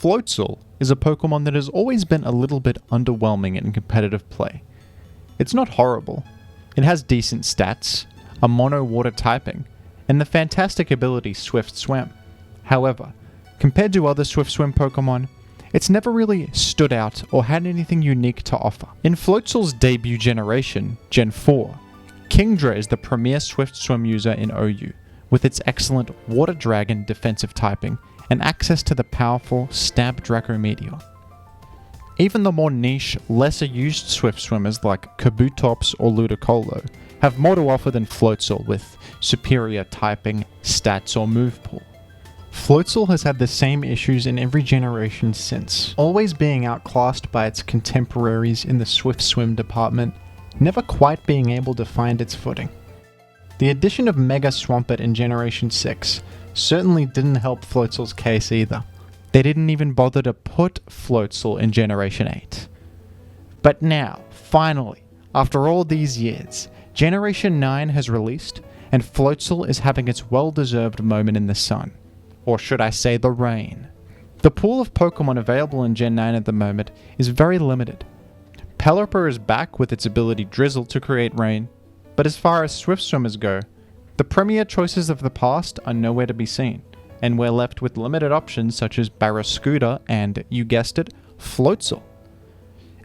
Floatzel is a Pokemon that has always been a little bit underwhelming in competitive play. It's not horrible. It has decent stats, a mono water typing, and the fantastic ability Swift Swim. However, compared to other Swift Swim Pokemon, it's never really stood out or had anything unique to offer. In Floatzel's debut generation, Gen 4, Kingdra is the premier Swift Swim user in OU, with its excellent Water Dragon defensive typing and access to the powerful Stab Draco Meteor. Even the more niche, lesser used Swift Swimmers like Kabutops or Ludicolo have more to offer than Floatzel with superior typing, stats or move pool. Floatzel has had the same issues in every generation since, always being outclassed by its contemporaries in the Swift Swim department, never quite being able to find its footing. The addition of Mega Swampert in Generation 6 certainly didn't help Floatzel's case either. They didn't even bother to put Floatzel in Generation 8. But now, finally, after all these years, Generation 9 has released, and Floatzel is having its well-deserved moment in the sun. Or should I say the rain. The pool of Pokemon available in Gen 9 at the moment is very limited. Pelipper is back with its ability Drizzle to create rain, but as far as Swift Swimmers go, the premier choices of the past are nowhere to be seen, and we're left with limited options such as Barraskewda and, you guessed it, Floatzel.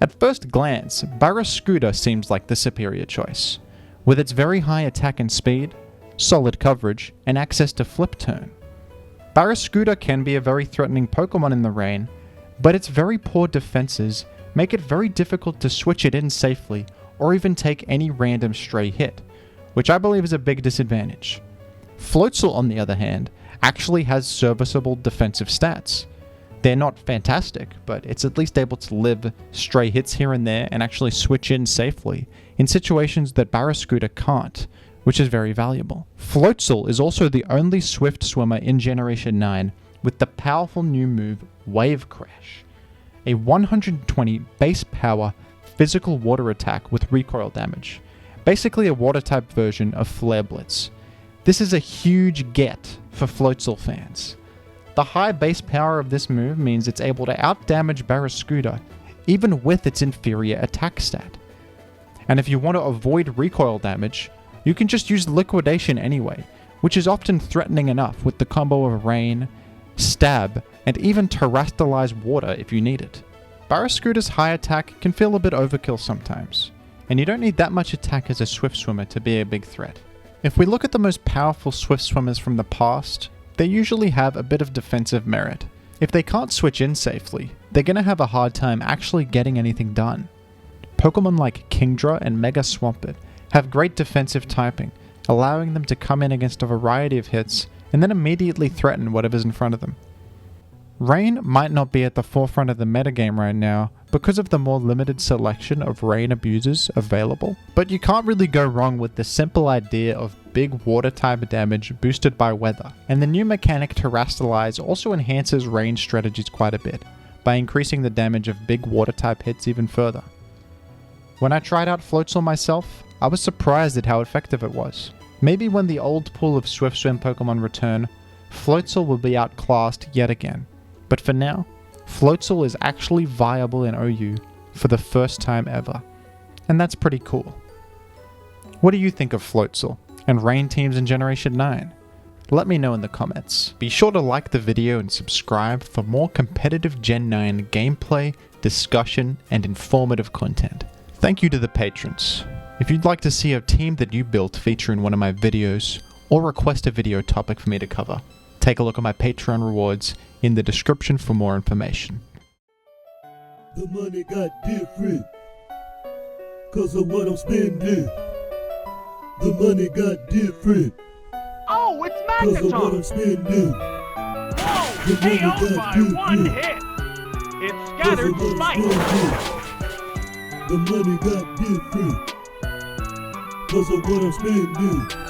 At first glance, Barraskewda seems like the superior choice, with its very high attack and speed, solid coverage, and access to Flip Turn. Barraskewda can be a very threatening Pokemon in the rain, but its very poor defenses make it very difficult to switch it in safely or even take any random stray hit, which I believe is a big disadvantage. Floatzel, on the other hand, actually has serviceable defensive stats. They're not fantastic, but it's at least able to live stray hits here and there and actually switch in safely in situations that Barraskewda can't, which is very valuable. Floatzel is also the only Swift Swimmer in Generation 9 with the powerful new move Wave Crash, a 120 base power physical water attack with recoil damage, basically a water type version of Flare Blitz. This is a huge get for Floatzel fans. The high base power of this move means it's able to outdamage Barraskewda even with its inferior attack stat. And if you want to avoid recoil damage, you can just use Liquidation anyway, which is often threatening enough with the combo of Rain, Stab, and even Terrastalize Water if you need it. Barraskewda's high attack can feel a bit overkill sometimes, and you don't need that much attack as a Swift Swimmer to be a big threat. If we look at the most powerful Swift Swimmers from the past, they usually have a bit of defensive merit. If they can't switch in safely, they're going to have a hard time actually getting anything done. Pokemon like Kingdra and Mega Swampert have great defensive typing, allowing them to come in against a variety of hits and then immediately threaten whatever's in front of them. Rain might not be at the forefront of the metagame right now because of the more limited selection of rain abusers available, but you can't really go wrong with the simple idea of big water type damage boosted by weather, and the new mechanic Terrastalize also enhances rain strategies quite a bit by increasing the damage of big water type hits even further. When I tried out Floatzel myself, I was surprised at how effective it was. Maybe when the old pool of Swift Swim Pokemon return, Floatzel will be outclassed yet again. But for now, Floatzel is actually viable in OU for the first time ever, and that's pretty cool. What do you think of Floatzel and rain teams in Generation 9? Let me know in the comments. Be sure to like the video and subscribe for more competitive Gen 9 gameplay, discussion, and informative content. Thank you to the patrons. If you'd like to see a team that you built feature in one of my videos, or request a video topic for me to cover, take a look at my Patreon rewards in the description for more information. The money got different, cause of what I'm spending. The money got different, oh, it's cause of what Megaphone! I'm spending. Whoa, The money KO'd got by one different, hit! It cause scattered of what I'm spikes! spending. The money got different, cause of what I'm spending.